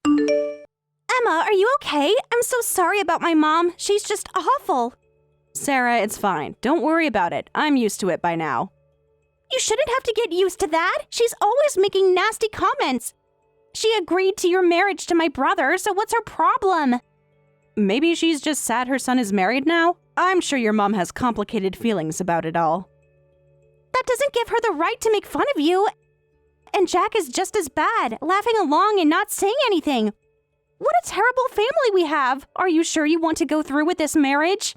Emma, are you okay? I'm so sorry about my mom. She's just awful. Sarah, it's fine. Don't worry about it. I'm used to it by now. You shouldn't have to get used to that. She's always making nasty comments. She agreed to your marriage to my brother, so what's her problem? Maybe she's just sad her son is married now? I'm sure your mom has complicated feelings about it all. That doesn't give her the right to make fun of you. And Jack is just as bad, laughing along and not saying anything. What a terrible family we have. Are you sure you want to go through with this marriage?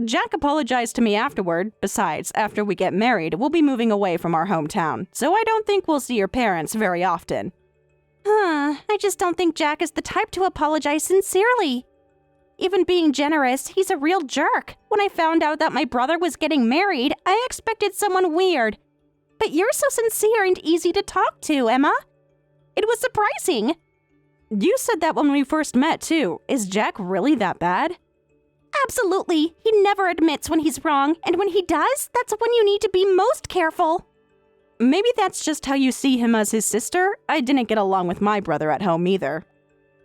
Jack apologized to me afterward. Besides, after we get married, we'll be moving away from our hometown, so I don't think we'll see your parents very often. I just don't think Jack is the type to apologize sincerely. Even being generous, he's a real jerk. When I found out that my brother was getting married, I expected someone weird. But you're so sincere and easy to talk to, Emma. It was surprising. You said that when we first met, too. Is Jack really that bad? Absolutely. He never admits when he's wrong, and when he does, that's when you need to be most careful. Maybe that's just how you see him as his sister. I didn't get along with my brother at home either.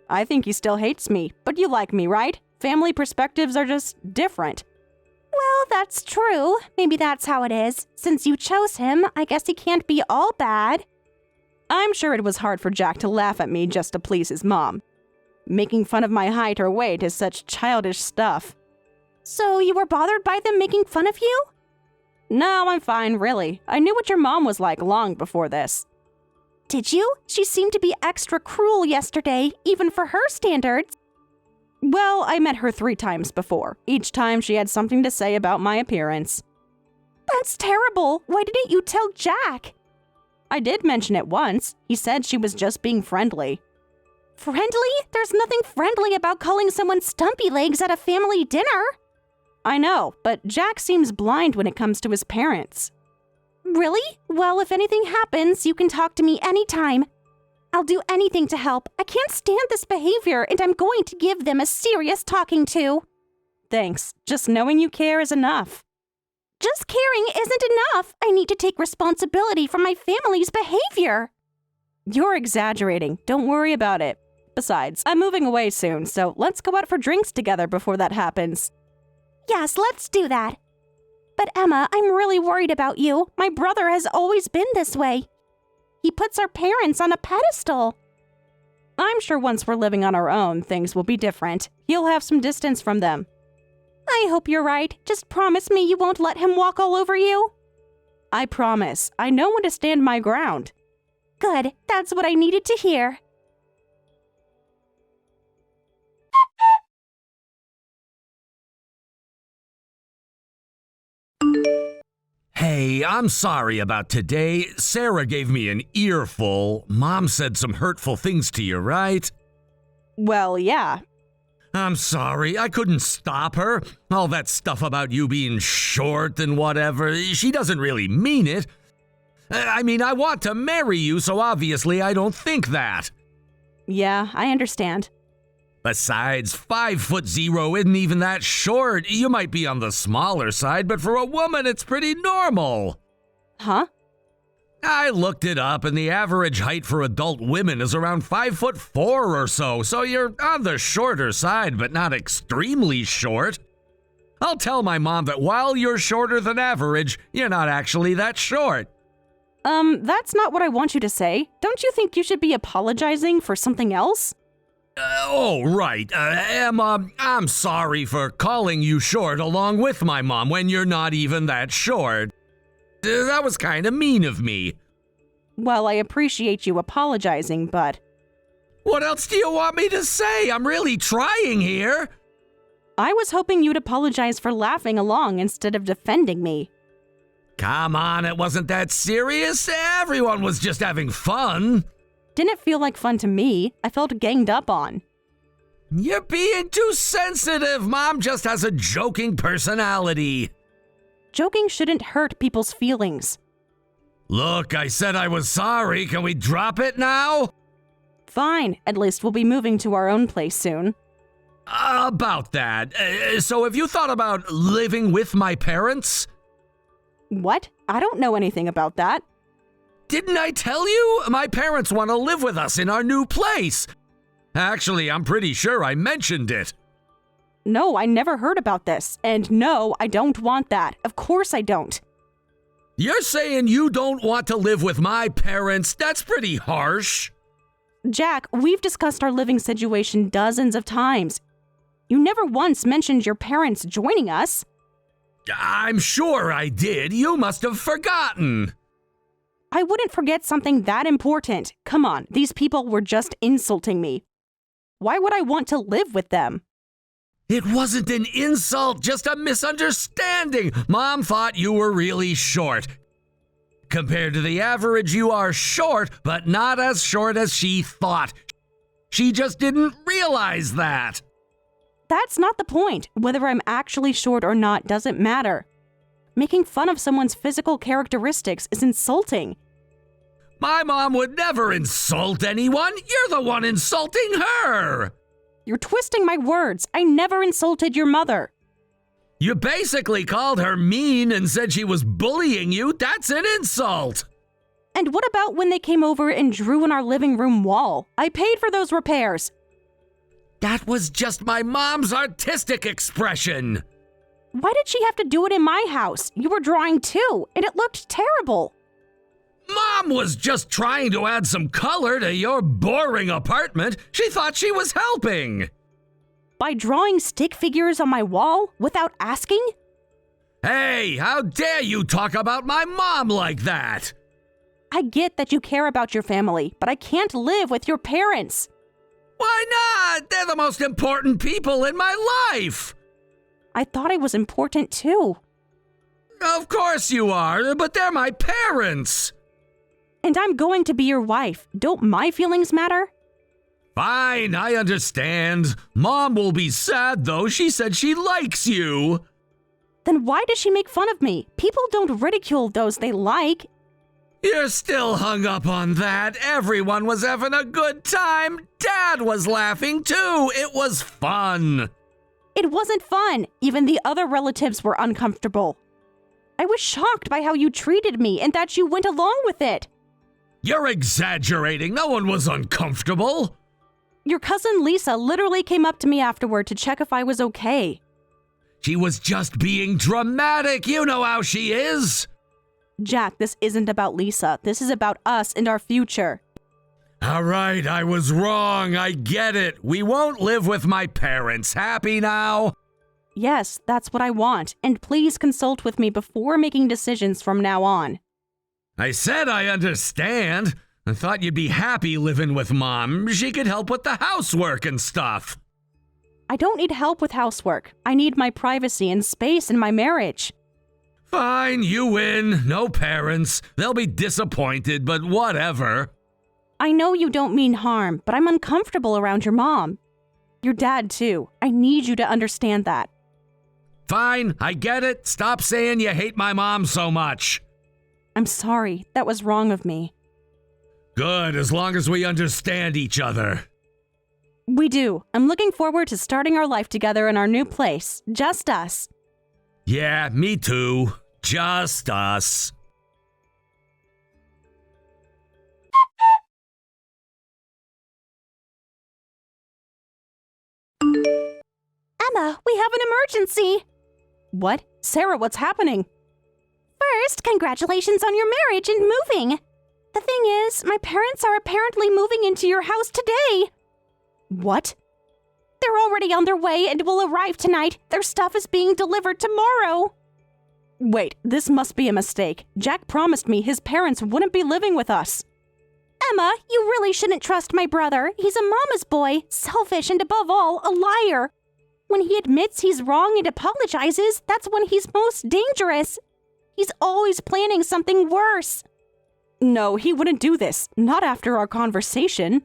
I think he still hates me, but you like me, right? Family perspectives are just different. Well, that's true. Maybe that's how it is. Since you chose him, I guess he can't be all bad. I'm sure it was hard for Jack to laugh at me just to please his mom. Making fun of my height or weight is such childish stuff. So you were bothered by them making fun of you? No, I'm fine, really. I knew what your mom was like long before this. Did you? She seemed to be extra cruel yesterday, even for her standards. Well, I met her 3 times before. Each time she had something to say about my appearance. That's terrible. Why didn't you tell Jack? I did mention it once. He said she was just being friendly. Friendly? There's nothing friendly about calling someone stumpy legs at a family dinner. I know, but Jack seems blind when it comes to his parents. Really? Well, if anything happens, you can talk to me anytime. I'll do anything to help. I can't stand this behavior, and I'm going to give them a serious talking to. Thanks. Just knowing you care is enough. Just caring isn't enough. I need to take responsibility for my family's behavior. You're exaggerating. Don't worry about it. Besides, I'm moving away soon, so let's go out for drinks together before that happens. Yes, let's do that. But Emma, I'm really worried about you. My brother has always been this way. He puts our parents on a pedestal. I'm sure once we're living on our own, things will be different. He'll have some distance from them. I hope you're right. Just promise me you won't let him walk all over you. I promise. I know when to stand my ground. Good. That's what I needed to hear. Hey, I'm sorry about today. Sarah gave me an earful. Mom said some hurtful things to you, right? Well, yeah. I'm sorry, I couldn't stop her. All that stuff about you being short and whatever, she doesn't really mean it. I mean, I want to marry you, so obviously I don't think that. Yeah, I understand. Besides, 5'0" isn't even that short. You might be on the smaller side, but for a woman, it's pretty normal. Huh? I looked it up, and the average height for adult women is around 5'4" or so you're on the shorter side, but not extremely short. I'll tell my mom that while you're shorter than average, you're not actually that short. That's not what I want you to say. Don't you think you should be apologizing for something else? Right. Emma, I'm sorry for calling you short along with my mom when you're not even that short. That was kind of mean of me. Well, I appreciate you apologizing, but... What else do you want me to say? I'm really trying here. I was hoping you'd apologize for laughing along instead of defending me. Come on, it wasn't that serious. Everyone was just having fun. Didn't feel like fun to me. I felt ganged up on. You're being too sensitive. Mom just has a joking personality. Joking shouldn't hurt people's feelings. Look, I said I was sorry. Can we drop it now? Fine. At least we'll be moving to our own place soon. About that. So have you thought about living with my parents? What? I don't know anything about that. Didn't I tell you? My parents want to live with us in our new place. Actually, I'm pretty sure I mentioned it. No, I never heard about this. And no, I don't want that. Of course I don't. You're saying you don't want to live with my parents? That's pretty harsh. Jack, we've discussed our living situation dozens of times. You never once mentioned your parents joining us. I'm sure I did. You must have forgotten. I wouldn't forget something that important. Come on, these people were just insulting me. Why would I want to live with them? It wasn't an insult, just a misunderstanding. Mom thought you were really short. Compared to the average, you are short, but not as short as she thought. She just didn't realize that. That's not the point. Whether I'm actually short or not doesn't matter. Making fun of someone's physical characteristics is insulting. My mom would never insult anyone. You're the one insulting her. You're twisting my words. I never insulted your mother. You basically called her mean and said she was bullying you. That's an insult. And what about when they came over and drew on our living room wall? I paid for those repairs. That was just my mom's artistic expression. Why did she have to do it in my house? You were drawing too, and it looked terrible. Mom was just trying to add some color to your boring apartment. She thought she was helping. By drawing stick figures on my wall without asking? Hey, how dare you talk about my mom like that? I get that you care about your family, but I can't live with your parents. Why not? They're the most important people in my life. I thought I was important too. Of course you are, but they're my parents. And I'm going to be your wife. Don't my feelings matter? Fine, I understand. Mom will be sad, though. She said she likes you. Then why does she make fun of me? People don't ridicule those they like. You're still hung up on that. Everyone was having a good time. Dad was laughing, too. It was fun. It wasn't fun. Even the other relatives were uncomfortable. I was shocked by how you treated me and that you went along with it. You're exaggerating. No one was uncomfortable. Your cousin Lisa literally came up to me afterward to check if I was okay. She was just being dramatic. You know how she is. Jack, this isn't about Lisa. This is about us and our future. All right, I was wrong. I get it. We won't live with my parents. Happy now? Yes, that's what I want. And please consult with me before making decisions from now on. I said I understand. I thought you'd be happy living with Mom. She could help with the housework and stuff. I don't need help with housework. I need my privacy and space in my marriage. Fine, you win. No parents. They'll be disappointed, but whatever. I know you don't mean harm, but I'm uncomfortable around your mom. Your dad, too. I need you to understand that. Fine, I get it. Stop saying you hate my mom so much. I'm sorry. That was wrong of me. Good, as long as we understand each other. We do. I'm looking forward to starting our life together in our new place. Just us. Yeah, me too. Just us. Emma, we have an emergency. What? Sarah, what's happening? First, congratulations on your marriage and moving. The thing is, my parents are apparently moving into your house today. What? They're already on their way and will arrive tonight. Their stuff is being delivered tomorrow. Wait, this must be a mistake. Jack promised me his parents wouldn't be living with us. Emma, you really shouldn't trust my brother. He's a mama's boy, selfish and above all, a liar. When he admits he's wrong and apologizes, that's when he's most dangerous. He's always planning something worse. No, he wouldn't do this. Not after our conversation.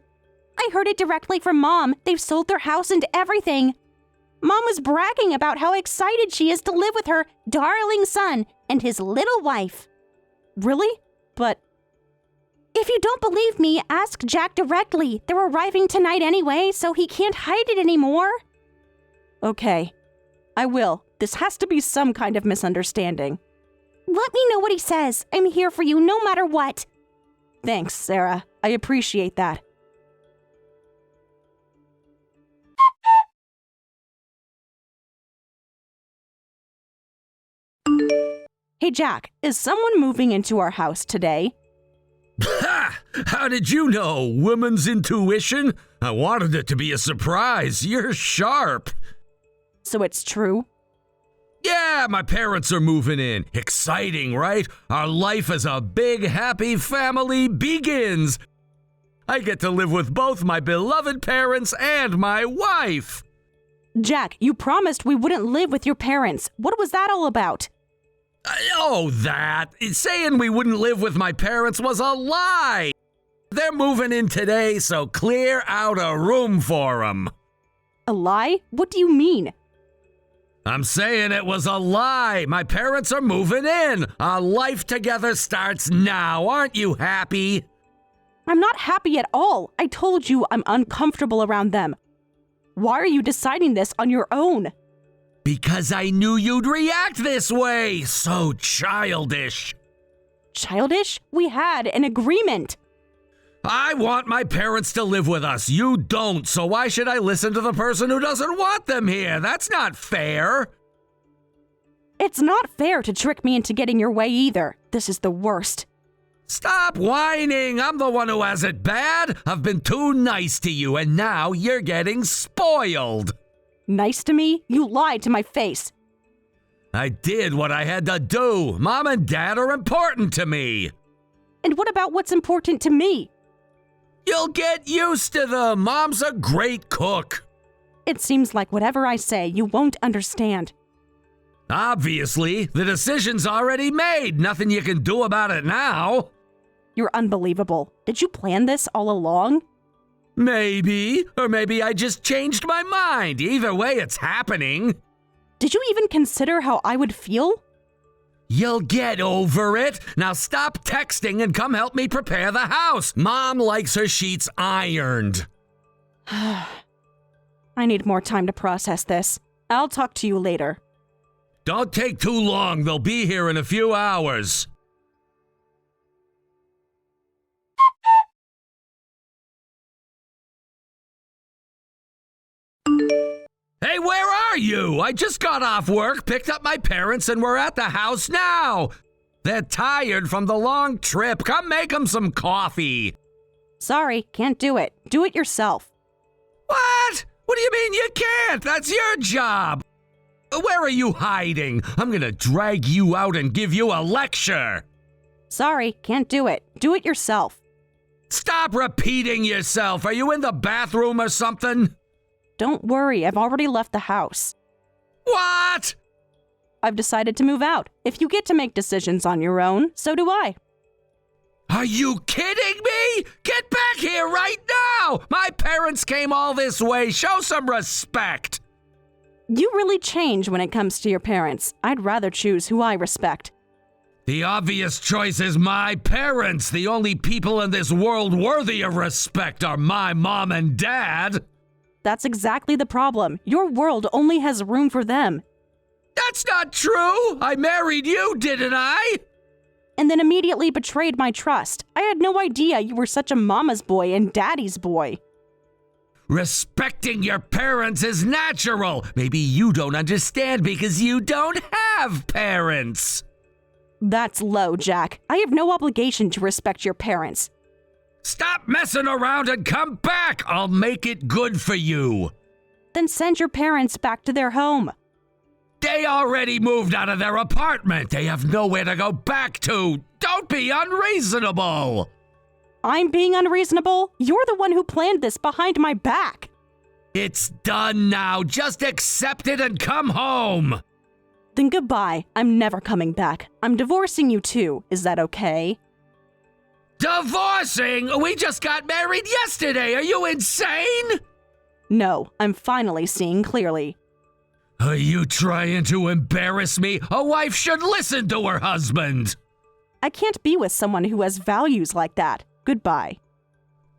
I heard it directly from Mom. They've sold their house and everything. Mom was bragging about how excited she is to live with her darling son and his little wife. Really? But if you don't believe me, ask Jack directly. They're arriving tonight anyway, so he can't hide it anymore. Okay, I will. This has to be some kind of misunderstanding. Let me know what he says. I'm here for you no matter what. Thanks, Sarah. I appreciate that. Hey, Jack, is someone moving into our house today? Ha! How did you know? Woman's intuition? I wanted it to be a surprise. You're sharp. So it's true? Yeah, my parents are moving in. Exciting, right? Our life as a big, happy family begins. I get to live with both my beloved parents and my wife. Jack, you promised we wouldn't live with your parents. What was that all about? That. Saying we wouldn't live with my parents was a lie. They're moving in today, so clear out a room for them. A lie? What do you mean? I'm saying it was a lie. My parents are moving in. Our life together starts now. Aren't you happy? I'm not happy at all. I told you I'm uncomfortable around them. Why are you deciding this on your own? Because I knew you'd react this way. So childish. Childish? We had an agreement. I want my parents to live with us. You don't, so why should I listen to the person who doesn't want them here? That's not fair. It's not fair to trick me into getting your way either. This is the worst. Stop whining. I'm the one who has it bad. I've been too nice to you, and now you're getting spoiled. Nice to me? You lied to my face. I did what I had to do. Mom and Dad are important to me. And what about what's important to me? You'll get used to them. Mom's a great cook. It seems like whatever I say, you won't understand. Obviously, the decision's already made. Nothing you can do about it now. You're unbelievable. Did you plan this all along? Maybe. Or maybe I just changed my mind. Either way, it's happening. Did you even consider how I would feel? You'll get over it. Now stop texting and come help me prepare the house. Mom likes her sheets ironed. I need more time to process this. I'll talk to you later. Don't take too long. They'll be here in a few hours. Hey, where are you? I just got off work, picked up my parents, and we're at the house now. They're tired from the long trip. Come make them some coffee. Sorry, can't do it. Do it yourself. What? What do you mean you can't? That's your job. Where are you hiding? I'm gonna drag you out and give you a lecture. Sorry, can't do it. Do it yourself. Stop repeating yourself. Are you in the bathroom or something? Don't worry, I've already left the house. What? I've decided to move out. If you get to make decisions on your own, so do I. Are you kidding me? Get back here right now! My parents came all this way. Show some respect. You really change when it comes to your parents. I'd rather choose who I respect. The obvious choice is my parents. The only people in this world worthy of respect are my mom and dad. That's exactly the problem. Your world only has room for them. That's not true. I married you, didn't I? And then immediately betrayed my trust. I had no idea you were such a mama's boy and daddy's boy. Respecting your parents is natural. Maybe you don't understand because you don't have parents. That's low, Jack. I have no obligation to respect your parents. Stop messing around and come back. I'll make it good for you. Then send your parents back to their home. They already moved out of their apartment. They have nowhere to go back to. Don't be unreasonable. I'm being unreasonable? You're the one who planned this behind my back. It's done now. Just accept it and come home. Then goodbye. I'm never coming back. I'm divorcing you too. Is that okay? Divorcing? We just got married yesterday. Are you insane? No, I'm finally seeing clearly. Are you trying to embarrass me? A wife should listen to her husband. I can't be with someone who has values like that. Goodbye.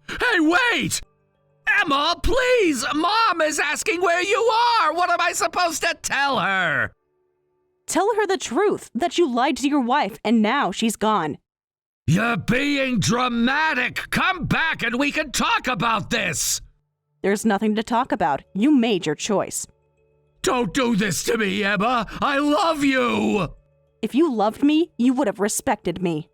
Hey, wait! Emma, please! Mom is asking where you are! What am I supposed to tell her? Tell her the truth, that you lied to your wife and now she's gone. You're being dramatic! Come back and we can talk about this! There's nothing to talk about. You made your choice. Don't do this to me, Emma! I love you! If you loved me, you would have respected me.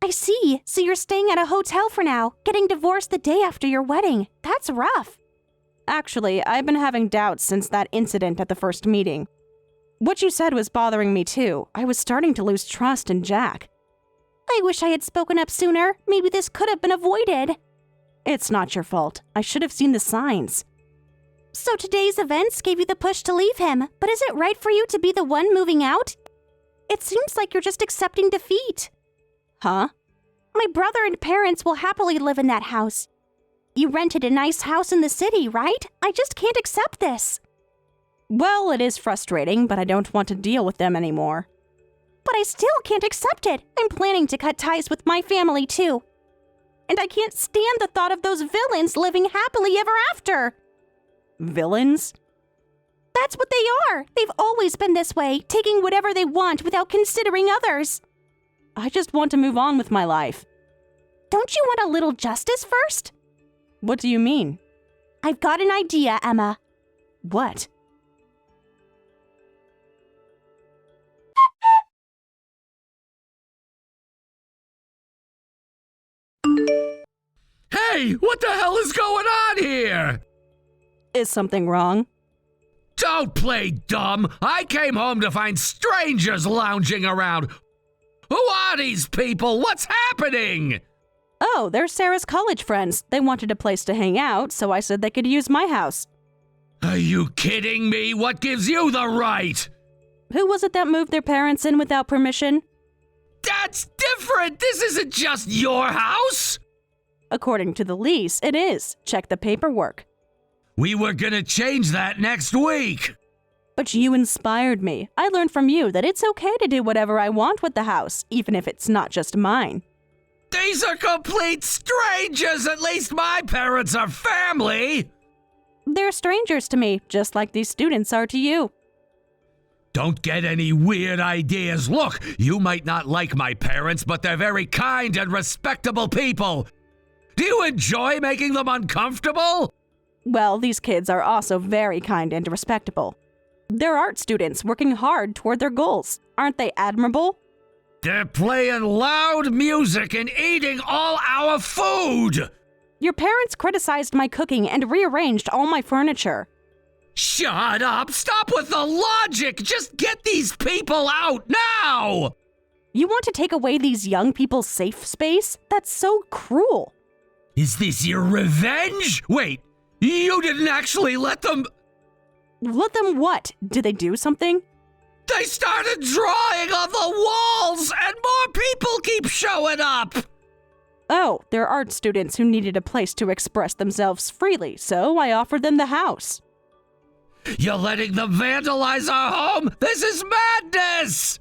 I see. So you're staying at a hotel for now, getting divorced the day after your wedding. That's rough. Actually, I've been having doubts since that incident at the first meeting. What you said was bothering me too. I was starting to lose trust in Jack. I wish I had spoken up sooner. Maybe this could have been avoided. It's not your fault. I should have seen the signs. So today's events gave you the push to leave him, but is it right for you to be the one moving out? It seems like you're just accepting defeat. Huh? My brother and parents will happily live in that house. You rented a nice house in the city, right? I just can't accept this. Well, it is frustrating, but I don't want to deal with them anymore. But I still can't accept it. I'm planning to cut ties with my family, too. And I can't stand the thought of those villains living happily ever after. Villains? That's what they are. They've always been this way, taking whatever they want without considering others. I just want to move on with my life. Don't you want a little justice first? What do you mean? I've got an idea, Emma. What? Hey, what the hell is going on here? Is something wrong? Don't play dumb. I came home to find strangers lounging around. Who are these people? What's happening? Oh, they're Sarah's college friends. They wanted a place to hang out, so I said they could use my house. Are you kidding me? What gives you the right? Who was it that moved their parents in without permission? That's different. This isn't just your house. According to the lease, it is. Check the paperwork. We were gonna change that next week. But you inspired me. I learned from you that it's okay to do whatever I want with the house, even if it's not just mine. These are complete strangers. At least my parents are family. They're strangers to me, just like these students are to you. Don't get any weird ideas. Look, you might not like my parents, but they're very kind and respectable people. Do you enjoy making them uncomfortable? Well, these kids are also very kind and respectable. They're art students working hard toward their goals. Aren't they admirable? They're playing loud music and eating all our food. Your parents criticized my cooking and rearranged all my furniture. Shut up! Stop with the logic! Just get these people out now! You want to take away these young people's safe space? That's so cruel. Is this your revenge? Wait, you didn't actually let them... Let them what? Did they do something? They started drawing on the walls, and more people keep showing up! Oh, they're art students who needed a place to express themselves freely, so I offered them the house. You're letting them vandalize our home? This is madness!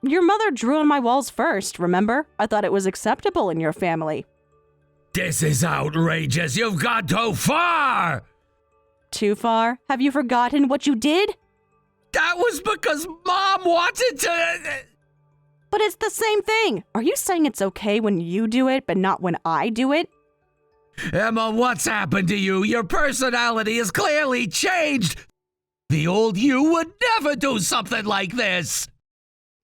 Your mother drew on my walls first, remember? I thought it was acceptable in your family. This is outrageous. You've gone too far! Too far? Have you forgotten what you did? That was because Mom wanted to... But it's the same thing. Are you saying it's okay when you do it, but not when I do it? Emma, what's happened to you? Your personality has clearly changed. The old you would never do something like this.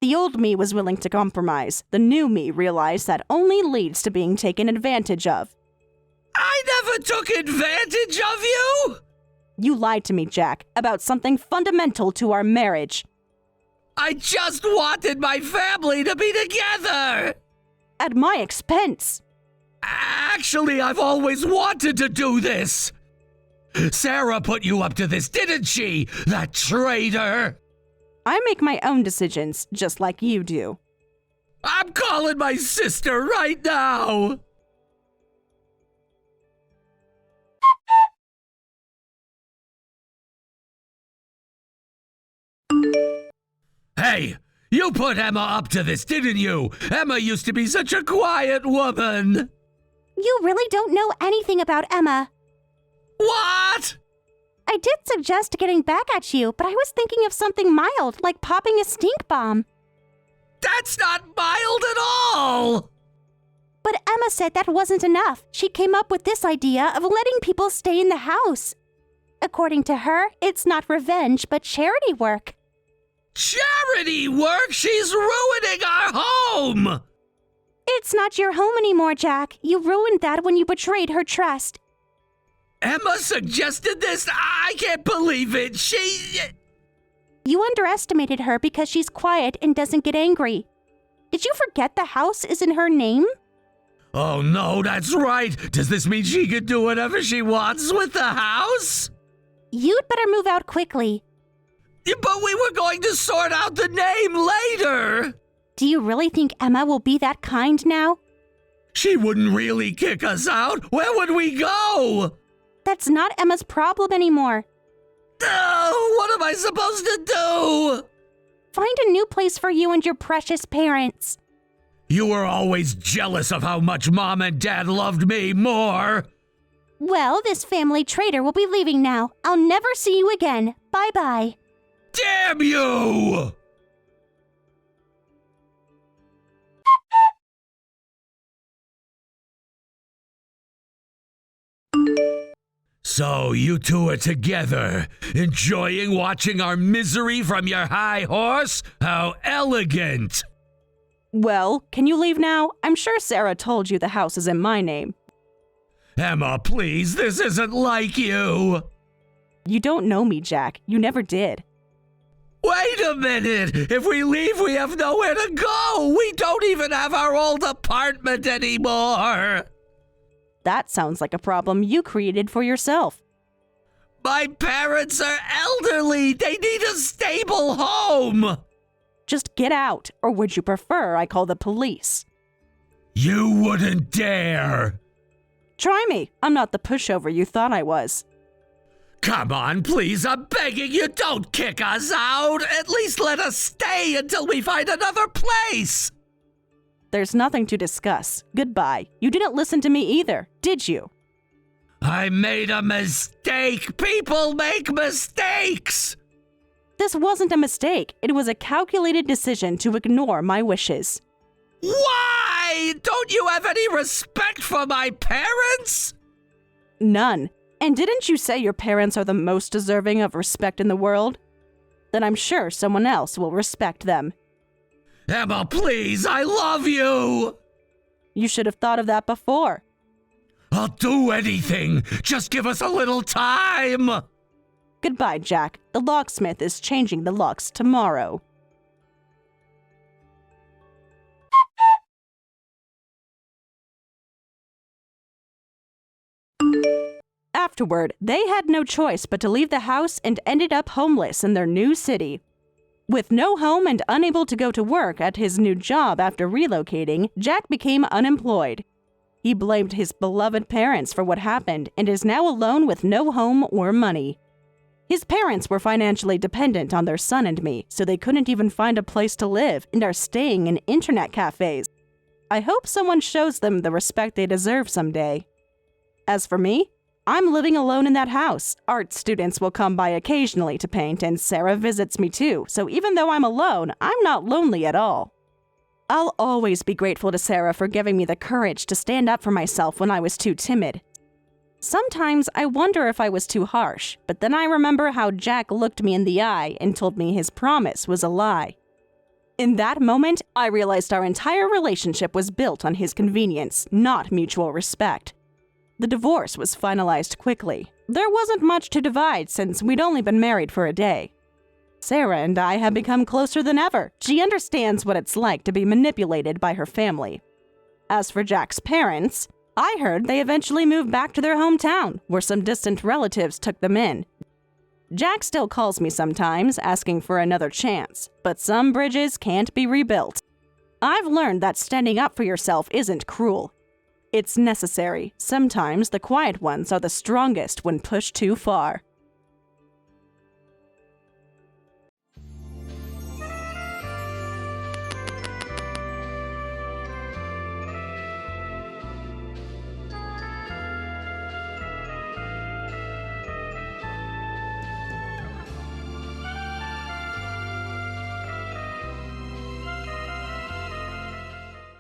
The old me was willing to compromise. The new me realized that only leads to being taken advantage of. I never took advantage of you! You lied to me, Jack, about something fundamental to our marriage. I just wanted my family to be together! At my expense. Actually, I've always wanted to do this. Sarah put you up to this, didn't she? That traitor! I make my own decisions, just like you do. I'm calling my sister right now! Hey, you put Emma up to this, didn't you? Emma used to be such a quiet woman. You really don't know anything about Emma. What? I did suggest getting back at you, but I was thinking of something mild, like popping a stink bomb. That's not mild at all! But Emma said that wasn't enough. She came up with this idea of letting people stay in the house. According to her, it's not revenge, but charity work. Charity work? She's ruining our home! It's not your home anymore, Jack. You ruined that when you betrayed her trust. Emma suggested this? I can't believe it. You underestimated her because she's quiet and doesn't get angry. Did you forget the house is in her name? Oh no, that's right. Does this mean she can do whatever she wants with the house? You'd better move out quickly. But we were going to sort out the name later. Do you really think Emma will be that kind now? She wouldn't really kick us out. Where would we go? That's not Emma's problem anymore. Oh, what am I supposed to do? Find a new place for you and your precious parents. You were always jealous of how much Mom and Dad loved me more. Well, this family traitor will be leaving now. I'll never see you again. Bye-bye. Damn you! So you two are together, enjoying watching our misery from your high horse? How elegant! Well, can you leave now? I'm sure Sarah told you the house is in my name. Emma, please, this isn't like you. You don't know me, Jack. You never did. Wait a minute! If we leave, we have nowhere to go! We don't even have our old apartment anymore! That sounds like a problem you created for yourself. My parents are elderly! They need a stable home! Just get out, or would you prefer I call the police? You wouldn't dare! Try me. I'm not the pushover you thought I was. Come on, please, I'm begging you, don't kick us out! At least let us stay until we find another place! There's nothing to discuss. Goodbye. You didn't listen to me either, did you? I made a mistake! People make mistakes! This wasn't a mistake. It was a calculated decision to ignore my wishes. Why? Don't you have any respect for my parents? None. And didn't you say your parents are the most deserving of respect in the world? Then I'm sure someone else will respect them. Emma, please, I love you! You should have thought of that before. I'll do anything. Just give us a little time. Goodbye, Jack. The locksmith is changing the locks tomorrow. Afterward, they had no choice but to leave the house and ended up homeless in their new city. With no home and unable to go to work at his new job after relocating, Jack became unemployed. He blamed his beloved parents for what happened and is now alone with no home or money. His parents were financially dependent on their son and me, so they couldn't even find a place to live and are staying in internet cafes. I hope someone shows them the respect they deserve someday. As for me, I'm living alone in that house. Art students will come by occasionally to paint, and Sarah visits me too, so even though I'm alone, I'm not lonely at all. I'll always be grateful to Sarah for giving me the courage to stand up for myself when I was too timid. Sometimes I wonder if I was too harsh, but then I remember how Jack looked me in the eye and told me his promise was a lie. In that moment, I realized our entire relationship was built on his convenience, not mutual respect. The divorce was finalized quickly. There wasn't much to divide since we'd only been married for a day. Sarah and I have become closer than ever. She understands what it's like to be manipulated by her family. As for Jack's parents, I heard they eventually moved back to their hometown, where some distant relatives took them in. Jack still calls me sometimes, asking for another chance, but some bridges can't be rebuilt. I've learned that standing up for yourself isn't cruel. It's necessary. Sometimes the quiet ones are the strongest when pushed too far.